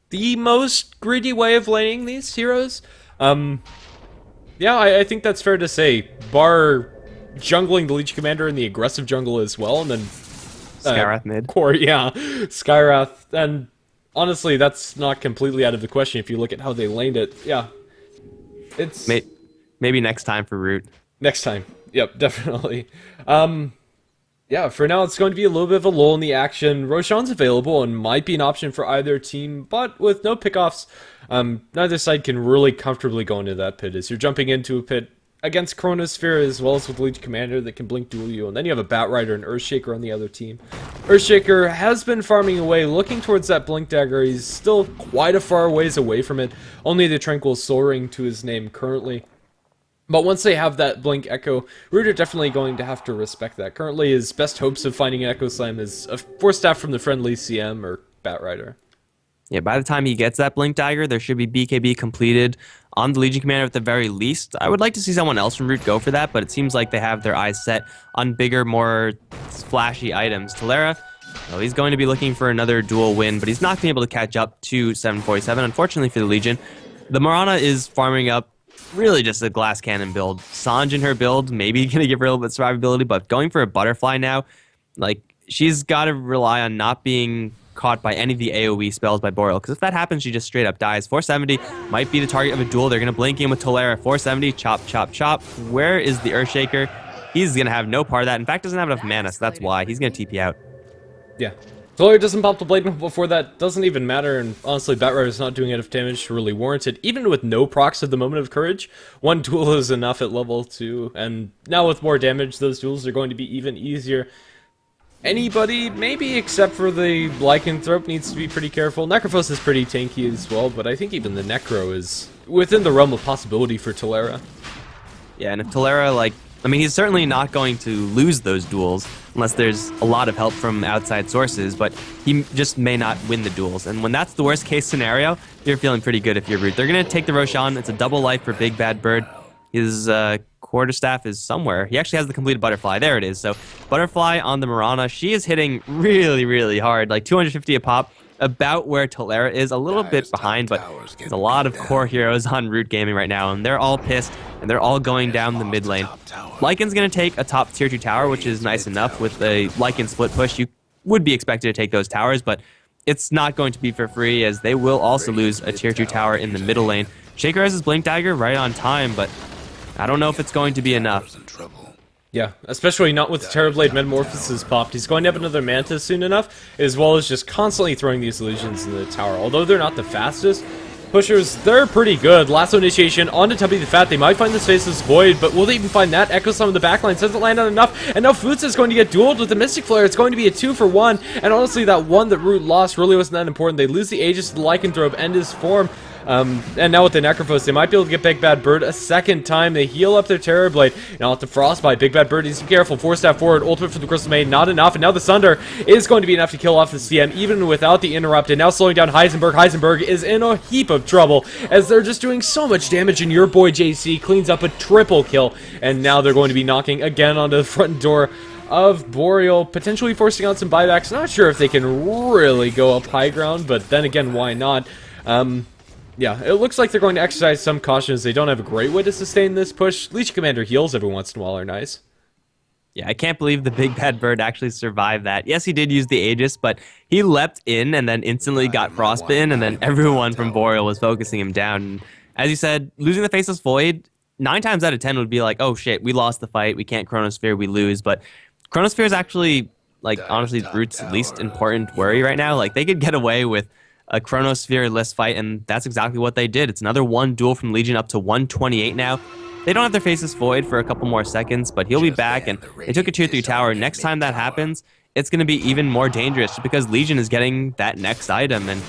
the most greedy way of laning these heroes. Yeah, I think that's fair to say. Bar jungling the Legion Commander in the aggressive jungle as well, and then Skyrath mid. Core, yeah, Skyrath, and honestly, that's not completely out of the question if you look at how they laned it. Yeah, it's maybe next time for Root. Next time, yep, definitely. Yeah, for now, it's going to be a little bit of a lull in the action. Roshan's available and might be an option for either team, but with no pickoffs, neither side can really comfortably go into that pit, as you're jumping into a pit against Chronosphere as well as with Legion Commander that can blink duel you, and then you have a Batrider and Earthshaker on the other team. Earthshaker has been farming away, looking towards that Blink Dagger. He's still quite a far ways away from it, only the Tranquil Soul Ring to his name currently. But once they have that Blink Echo, Root are definitely going to have to respect that. Currently, his best hopes of finding an Echo Slam is a Force Staff from the friendly CM or Batrider. Yeah, by the time he gets that Blink Dagger, there should be BKB completed on the Legion Commander at the very least. I would like to see someone else from Root go for that, but it seems like they have their eyes set on bigger, more flashy items. Tolera, well, he's going to be looking for another dual win, but he's not going to be able to catch up to 747, unfortunately for the Legion. The Mirana is farming up really just a glass cannon build. Sanj in her build, maybe going to give her a little bit of survivability, but going for a butterfly now, like, she's got to rely on not being caught by any of the AoE spells by Boreal, because if that happens, she just straight up dies. 470 might be the target of a duel. They're going to blink in with Tolera. 470, chop, chop, chop. Where is the Earthshaker? He's going to have no part of that. In fact, doesn't have enough mana, so that's why. He's going to TP out. Yeah. Tolera doesn't pop the Blade Mail before that, doesn't even matter, and honestly, Batrider's not doing enough damage to really warrant it. Even with no procs at the moment of Courage, one duel is enough at level 2, and now with more damage, those duels are going to be even easier. Anybody, maybe except for the Lycanthrope, needs to be pretty careful. Necrophos is pretty tanky as well, but I think even the Necro is within the realm of possibility for Tolera. Yeah, and if Tolera, like, I mean, he's certainly not going to lose those duels unless there's a lot of help from outside sources, but he just may not win the duels. And when that's the worst case scenario, you're feeling pretty good if you're Root. They're going to take the Roshan. It's a double life for Big Bad Bird. His quarterstaff is somewhere. He actually has the completed Butterfly. There it is. So Butterfly on the Mirana. She is hitting really, really hard, like 250 a pop. About where Tolera is, a little bit behind, but there's a lot of core heroes on Root Gaming right now, and they're all pissed, and they're all going down the mid lane. Lycan's going to take a top tier 2 tower, which is nice enough. With a Lycan split push, you would be expected to take those towers, but it's not going to be for free, as they will also lose a tier 2 tower in the middle lane. Shaker has his Blink Dagger right on time, but I don't know if it's going to be enough. Yeah, especially not with the Terrorblade Metamorphosis popped. He's going to have another Manta soon enough, as well as just constantly throwing these illusions in the tower. Although they're not the fastest pushers, they're pretty good. Lasso Initiation onto Tubby the Fat. They might find the Spaceless Void, but will they even find that? Echo Slam in the backline doesn't land on enough, and now Futsa is going to get dueled with the Mystic Flare. It's going to be a 2-for-1, and honestly, that one that Root lost really wasn't that important. They lose the Aegis to the Lycanthrope and his form. And now with the Necrophos, they might be able to get Big Bad Bird a second time. They heal up their Terrorblade. Now with the Frostbite, Big Bad Bird needs to be careful. 4-step forward, ultimate for the Crystal Maid, not enough. And now the Sunder is going to be enough to kill off the CM, even without the interrupt. And now slowing down Heisenberg. Heisenberg is in a heap of trouble, as they're just doing so much damage, and your boy JC cleans up a triple kill. And now they're going to be knocking again onto the front door of Boreal, potentially forcing out some buybacks. Not sure if they can really go up high ground, but then again, why not? Yeah, it looks like they're going to exercise some caution, as they don't have a great way to sustain this push. Legion Commander heals every once in a while are nice. Yeah, I can't believe the Big Bad Bird actually survived that. Yes, he did use the Aegis, but he leapt in and then instantly got frostbitten, and then everyone from Boreal was focusing him down. And as you said, losing the Faceless Void, 9 times out of 10 would be like, oh shit, we lost the fight, we can't Chronosphere, we lose. But Chronosphere is actually, like, honestly, Root's least important worry right now. Like, they could get away with a Chronosphere-less fight, and that's exactly what they did. It's another one duel from Legion, up to 128 now. They don't have their Faceless Void for a couple more seconds, but he'll be back, and they took a tier 3 tower. Next time that happens, it's going to be even more dangerous, just because Legion is getting that next item, and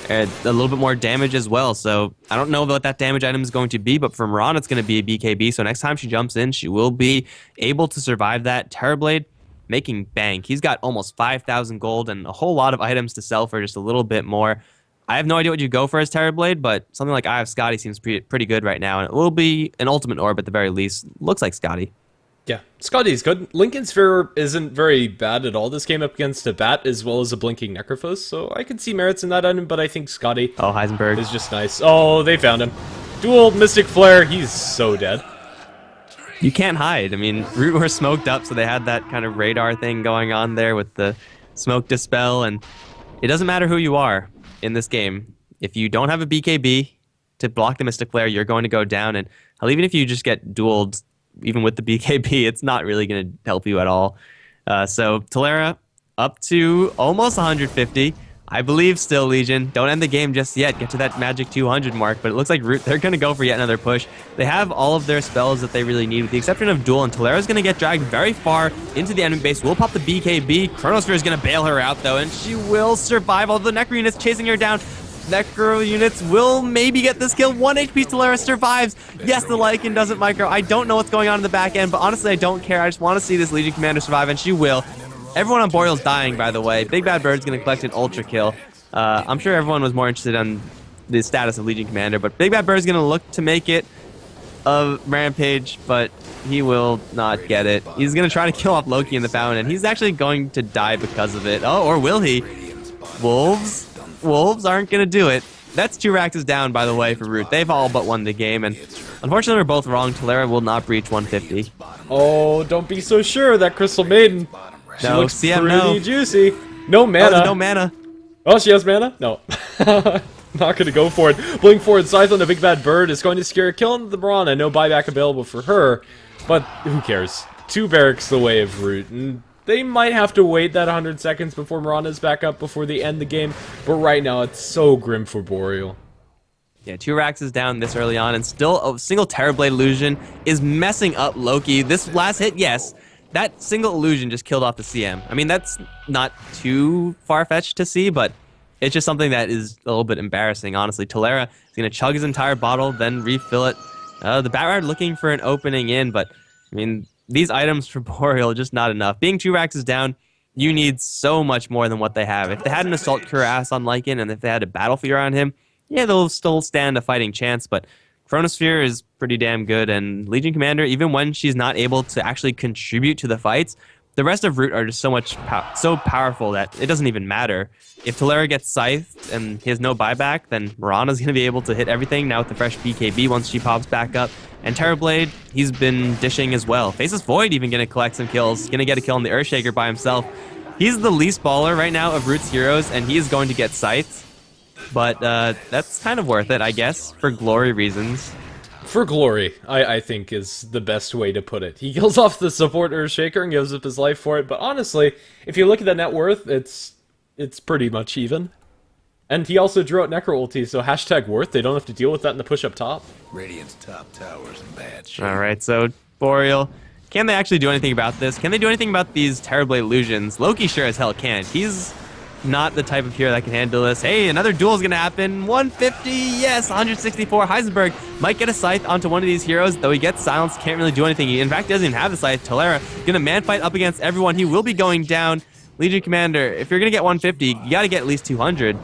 a little bit more damage as well. So I don't know what that damage item is going to be, but for Miran, it's going to be a BKB, so next time she jumps in, she will be able to survive that. Terrorblade making bank. He's got almost 5,000 gold and a whole lot of items to sell for just a little bit more. I have no idea what you go for as Terrorblade, but something like I have Scotty seems pretty good right now, and it will be an ultimate orb at the very least. Looks like Scotty. Yeah, Scotty's good. Lincoln Sphere isn't very bad at all this game up against a Bat as well as a Blinking Necrophos, so I can see merits in that item, but I think Scotty Heisenberg is just nice. Oh, they found him. Dual Mystic Flare, he's so dead. You can't hide. I mean, Root were smoked up, so they had that kind of radar thing going on there with the smoke dispel, and it doesn't matter who you are in this game. If you don't have a BKB to block the Mystic Flare, you're going to go down, and hell, even if you just get dueled, even with the BKB, it's not really going to help you at all. So Tolera up to almost 150. I believe still, Legion. Don't end the game just yet. Get to that magic 200 mark, but it looks like Root, they're going to go for yet another push. They have all of their spells that they really need, with the exception of Duel, and Tolera's going to get dragged very far into the enemy base. Will pop the BKB. Chronosphere is going to bail her out, though, and she will survive. All the Necro units chasing her down. Necro units will maybe get this kill. 1 HP Tolera survives. Yes, the Lycan doesn't micro. I don't know what's going on in the back end, but honestly, I don't care. I just want to see this Legion Commander survive, and she will. Everyone on Boreal's dying, by the way. Big Bad Bird's going to collect an Ultra Kill. I'm sure everyone was more interested in the status of Legion Commander, but Big Bad Bird's going to look to make it a Rampage, but he will not get it. He's going to try to kill off Loki in the fountain, and he's actually going to die because of it. Oh, or will he? Wolves? Wolves aren't going to do it. That's 2 Raxes down, by the way, for Root. They've all but won the game, and unfortunately, we're both wrong. Tolera will not breach 150. Oh, don't be so sure. That Crystal Maiden, she No, looks CM, pretty no. juicy. No mana. Oh, no mana. Oh, she has mana? No. Not going to go for it. Blink forward, Scythe on the Big Bad Bird is going to scare, killing the Mirana. No buyback available for her, but who cares? 2 barracks the way of Root, and they might have to wait that 100 seconds before Mirana's back up before they end the game, but right now it's so grim for Boreal. Yeah, 2 Raxes down this early on, and still a single Terrorblade illusion is messing up Loki. This last hit, yes, that single illusion just killed off the CM. I mean, that's not too far-fetched to see, but it's just something that is a little bit embarrassing, honestly. Tolera is going to chug his entire bottle, then refill it. The Batrad looking for an opening in, but, I mean, these items for Boreal are just not enough. Being 2 racks is down, you need so much more than what they have. If they had an Assault Cuirass on Lycan and if they had a Battlefield on him, yeah, they'll still stand a fighting chance, but Chronosphere is pretty damn good, and Legion Commander, even when she's not able to actually contribute to the fights, the rest of Root are just so powerful that it doesn't even matter. If Talera gets Scythed and he has no buyback, then Mirana's going to be able to hit everything now with the fresh BKB once she pops back up. And Terrorblade, he's been dishing as well. Faceless Void even going to collect some kills, going to get a kill on the Earthshaker by himself. He's the least baller right now of Root's heroes, and he is going to get Scythed. But that's kind of worth it, I guess, for glory reasons. For glory, I think is the best way to put it. He kills off the support Earthshaker and gives up his life for it, but honestly, if you look at the net worth, it's pretty much even. And he also drew out Necro ulti, so hashtag worth, they don't have to deal with that in the push up top. Radiant's top tower's in bad shape. Alright, so Boreal, can they actually do anything about this? Can they do anything about these Terrorblade illusions? Loki sure as hell can't. He's not the type of hero that can handle this. Hey, another duel is going to happen. 150, yes, 164. Heisenberg might get a Scythe onto one of these heroes, though he gets silenced, can't really do anything. He, in fact, doesn't even have the Scythe. Talera going to man fight up against everyone. He will be going down. Legion Commander, if you're going to get 150, you got to get at least 200.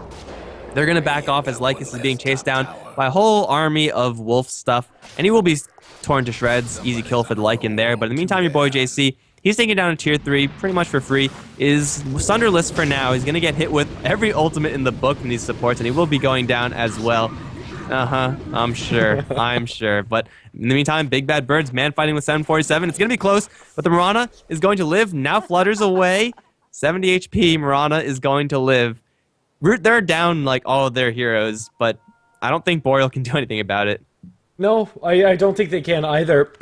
They're going to back off as Lycus is being chased down by a whole army of wolf stuff, and he will be torn to shreds. Easy kill for the Lycan there, but in the meantime, your boy JC, he's taking down a tier 3 pretty much for free, is Sunderless for now. He's going to get hit with every ultimate in the book from these supports, and he will be going down as well. I'm sure. I'm sure. But in the meantime, Big Bad Bird's man fighting with 747. It's going to be close, but the Mirana is going to live. Now flutters away. 70 HP, Mirana is going to live. They're down like all of their heroes, but I don't think Boreal can do anything about it. No, I don't think they can either.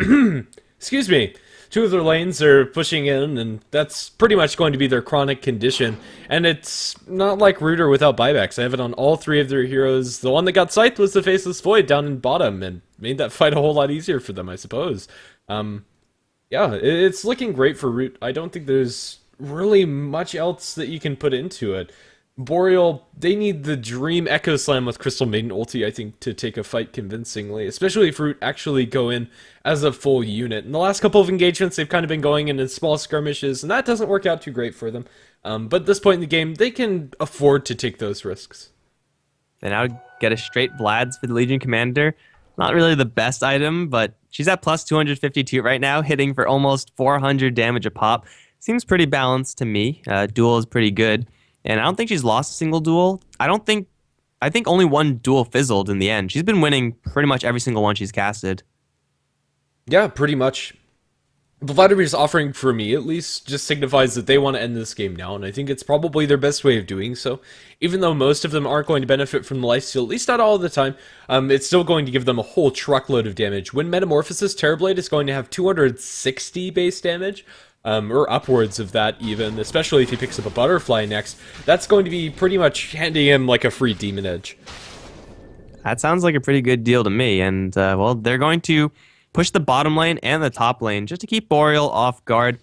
Excuse me. 2 of their lanes are pushing in, and that's pretty much going to be their chronic condition. And it's not like Rooter without buybacks. I have it on all 3 of their heroes. The one that got scythed was the Faceless Void down in bottom, and made that fight a whole lot easier for them, I suppose. Yeah, it's looking great for Root. I don't think there's really much else that you can put into it. Boreal, they need the Dream Echo Slam with Crystal Maiden ulti, I think, to take a fight convincingly, especially if Root actually go in as a full unit. In the last couple of engagements, they've kind of been going in small skirmishes, and that doesn't work out too great for them. But at this point in the game, they can afford to take those risks. They now get a straight Vlad's for the Legion Commander. Not really the best item, but she's at plus 252 right now, hitting for almost 400 damage a pop. Seems pretty balanced to me. Duel is pretty good. And I don't think she's lost a single duel. I think only one duel fizzled in the end. She's been winning pretty much every single one she's casted. Yeah, pretty much. Vladimir's offering, for me at least, just signifies that they want to end this game now, and I think it's probably their best way of doing so. Even though most of them aren't going to benefit from the lifesteal, at least not all the time, it's still going to give them a whole truckload of damage. When Metamorphosis, Terrorblade is going to have 260 base damage, or upwards of that even, especially if he picks up a Butterfly next. That's going to be pretty much handing him like a free Demon Edge. That sounds like a pretty good deal to me, and well, they're going to push the bottom lane and the top lane just to keep Boreal off guard.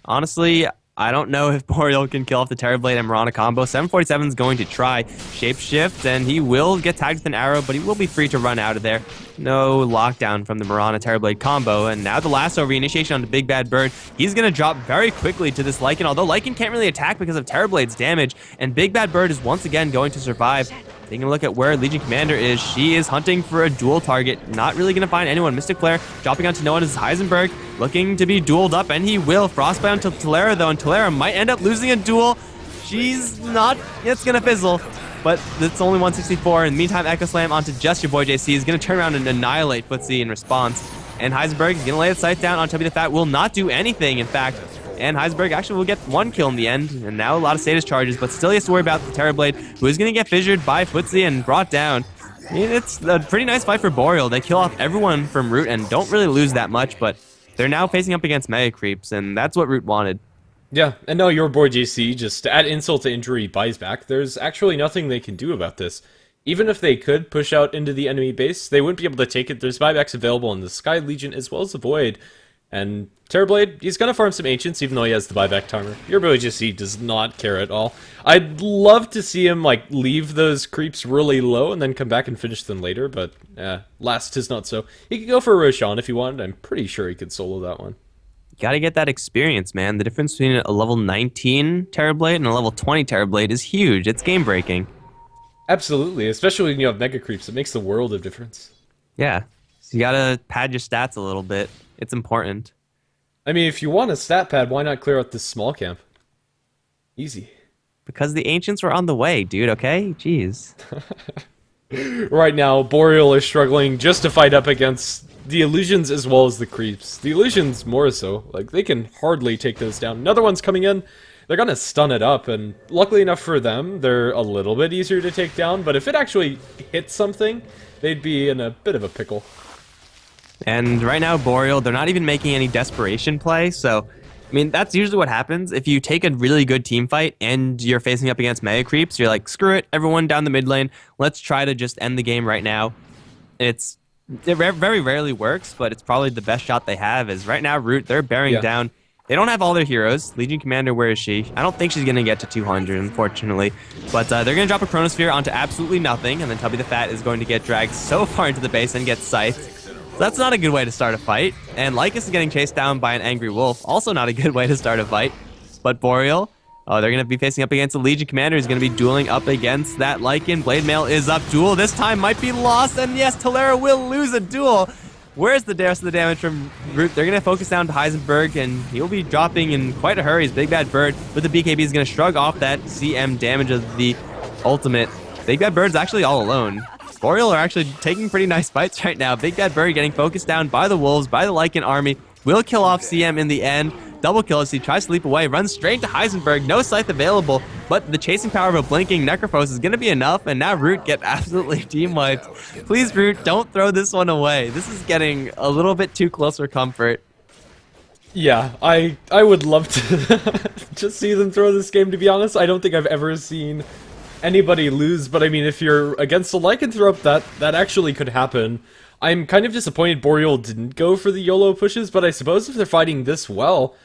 Honestly, I don't know if Boreal can kill off the Terrorblade and Mirana combo. 747 is going to try Shapeshift, and he will get tagged with an arrow, but he will be free to run out of there. No lockdown from the Mirana Terrorblade combo, and now the lasso reinitiation on the Big Bad Bird. He's going to drop very quickly to this Lycan, although Lycan can't really attack because of Terrorblade's damage, and Big Bad Bird is once again going to survive. Taking a look at where Legion Commander is, she is hunting for a dual target. Not really going to find anyone. Mystic Flare dropping onto no one is Heisenberg, looking to be dueled up, and he will. Frostbite onto Talera, though, and Talera might end up losing a duel. She's not. It's going to fizzle, but it's only 164. In the meantime, Echo Slam onto just your boy JC is going to turn around and annihilate Footsie in response. And Heisenberg is going to lay the sight down on Chubby the Fat, will not do anything, in fact. And Heisenberg actually will get 1 kill in the end, and now a lot of status charges, but still he has to worry about the Terrorblade, who is going to get fissured by Footsie and brought down. I mean, it's a pretty nice fight for Boreal. They kill off everyone from Root and don't really lose that much, but they're now facing up against Mega Creeps, and that's what Root wanted. Yeah, and now your boy JC, just to add insult to injury, buys back. There's actually nothing they can do about this. Even if they could push out into the enemy base, they wouldn't be able to take it. There's buybacks available in the Sky Legion as well as the Void. And Terrorblade, he's going to farm some Ancients even though he has the buyback timer. Your boy JC does not care at all. I'd love to see him like leave those creeps really low and then come back and finish them later, but last is not so. He could go for a Roshan if he wanted. I'm pretty sure he could solo that one. Gotta get that experience, man. The difference between a level 19 Terrorblade and a level 20 Terrorblade is huge. It's game breaking. Absolutely, especially when you have Mega Creeps. It makes the world of difference. Yeah. So you gotta pad your stats a little bit. It's important. I mean, if you want a stat pad, why not clear out this small camp? Easy. Because the Ancients were on the way, dude, okay? Jeez. Right now, Boreal is struggling just to fight up against the Illusions as well as the Creeps. The Illusions more so. Like, they can hardly take those down. Another one's coming in. They're gonna stun it up, and luckily enough for them, they're a little bit easier to take down, but if it actually hits something, they'd be in a bit of a pickle. And right now, Boreal, they're not even making any desperation play, so, I mean, that's usually what happens. If you take a really good team fight and you're facing up against Mega Creeps, you're like, screw it, everyone down the mid lane, let's try to just end the game right now. It very rarely works, but it's probably the best shot they have, is right now, Root, they're bearing down. They don't have all their heroes. Legion Commander, where is she? I don't think she's going to get to 200, unfortunately. But they're going to drop a Chronosphere onto absolutely nothing, and then Tubby the Fat is going to get dragged so far into the base and get scythed. So that's not a good way to start a fight. And Lycus is getting chased down by an Angry Wolf. Also not a good way to start a fight. But Boreal, they're going to be facing up against a Legion Commander who's going to be dueling up against that Lycan. Blade Mail is up. Duel this time might be lost. And yes, Talera will lose a duel. Where's the rest of the damage from Root? They're going to focus down to Heisenberg, and he'll be dropping in quite a hurry. His Big Bad Bird with the BKB is going to shrug off that CM damage of the ultimate. Big Bad Bird's actually all alone. Boreal are actually taking pretty nice fights right now. Big Bad Bird getting focused down by the Wolves, by the Lycan army. Will kill off CM in the end. Double kill as he tries to leap away. Runs straight to Heisenberg. No scythe available, but the chasing power of a blinking Necrophos is going to be enough, and now Root get absolutely team-wiped. Please, Root, don't throw this one away. This is getting a little bit too close for comfort. Yeah, I would love to just see them throw this game, to be honest. I don't think I've ever seen anybody lose, but I mean, if you're against a lycanthrope, that actually could happen. I'm kind of disappointed Boreal didn't go for the YOLO pushes, but I suppose if they're fighting this well,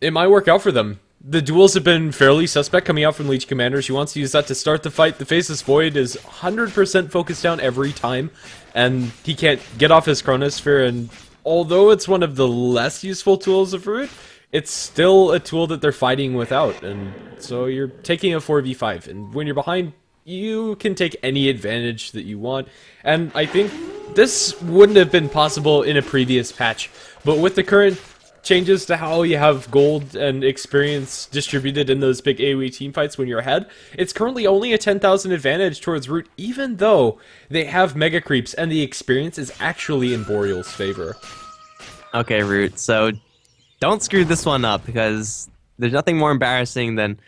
it might work out for them. The duels have been fairly suspect coming out from Legion Commander. She wants to use that to start the fight. The Faceless Void is 100% focused down every time, and he can't get off his Chronosphere, and although it's one of the less useful tools of Root, it's still a tool that they're fighting without, and so you're taking a 4v5, and when you're behind, you can take any advantage that you want, and I think this wouldn't have been possible in a previous patch, but with the current changes to how you have gold and experience distributed in those big AoE team fights when you're ahead, it's currently only a 10,000 advantage towards Root, even though they have Mega Creeps, and the experience is actually in Boreal's favor. Okay, Root, so don't screw this one up, because there's nothing more embarrassing than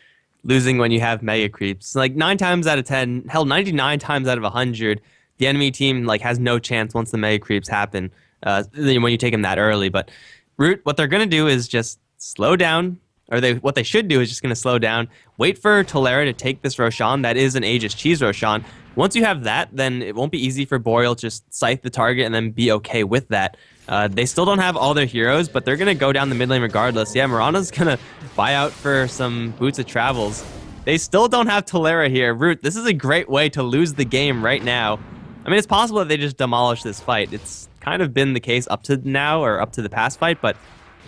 losing when you have Mega Creeps. Like, 9 times out of 10, hell, 99 times out of 100, the enemy team like has no chance once the Mega Creeps happen, when you take them that early. But Root, what they're going to do is just slow down, or what they should do is just going to slow down, wait for Talera to take this Roshan. That is an Aegis Cheese Roshan. Once you have that, then it won't be easy for Boreal to just scythe the target and then be okay with that. They still don't have all their heroes, but they're going to go down the mid lane regardless. Yeah, Mirana's going to buy out for some Boots of Travels. They still don't have Talera here. Root, this is a great way to lose the game right now. I mean, it's possible that they just demolish this fight. It's kind of been the case up to now, or up to the past fight, but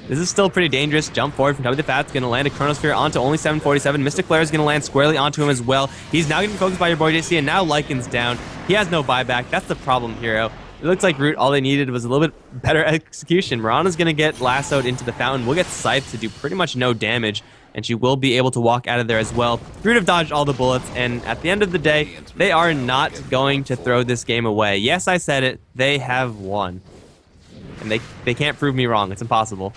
this is still pretty dangerous. Jump forward from Tubby the Fat's going to land a Chronosphere onto only 747. Mystic Flare is going to land squarely onto him as well. He's now getting focused by your boy JC, and now Lycan's down. He has no buyback. That's the problem, hero. It looks like Root, all they needed was a little bit better execution. Mirana's going to get lassoed into the fountain. We'll get Scythe to do pretty much no damage, and she will be able to walk out of there as well. Root have dodged all the bullets, and at the end of the day, they are not going to throw this game away. Yes, I said it. They have won. And they can't prove me wrong. It's impossible.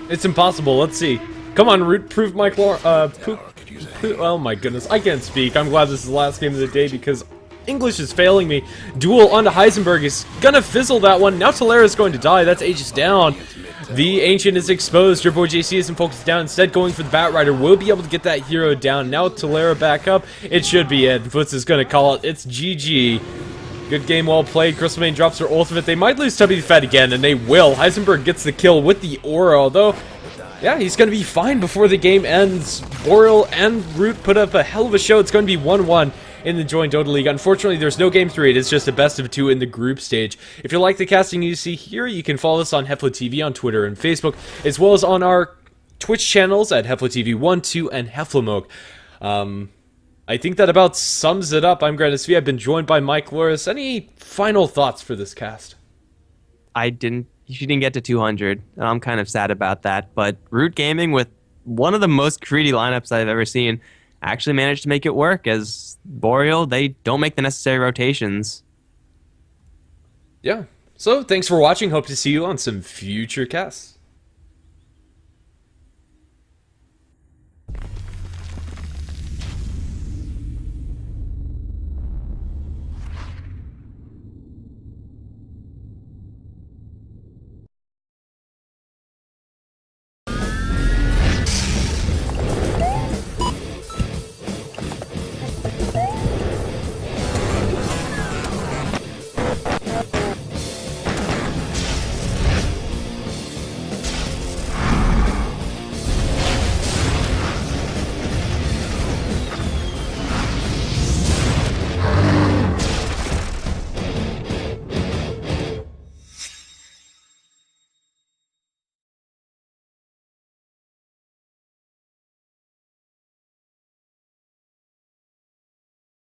It's impossible. Let's see. Come on, Root, prove my oh my goodness, I can't speak. I'm glad this is the last game of the day because English is failing me. Duel onto Heisenberg is gonna fizzle that one. Now Talera is going to die. That's Aegis down. The Ancient is exposed. Your boy JC isn't focused down. Instead, going for the Bat Rider. Will be able to get that hero down. Now Talera back up. It should be it. Foots is gonna call it. It's GG. Good game, well played. Crystalmane drops her ultimate. They might lose Tubby the Fat again, and they will. Heisenberg gets the kill with the aura, although Yeah, he's going to be fine before the game ends. Boreal and Root put up a hell of a show. It's going to be 1-1 in the Joint Dota League. Unfortunately, there's no Game 3. It is just a best of 2 in the group stage. If you like the casting you see here, you can follow us on HeflaTV on Twitter and Facebook, as well as on our Twitch channels at HeflaTV 1, 2, and HeflaMoke. I think that about sums it up. I'm Grandis V. I've been joined by Mike Loris. Any final thoughts for this cast? She didn't get to 200, and I'm kind of sad about that. But Root Gaming, with one of the most greedy lineups I've ever seen, actually managed to make it work. As Boreal, they don't make the necessary rotations. Yeah. So, thanks for watching. Hope to see you on some future casts.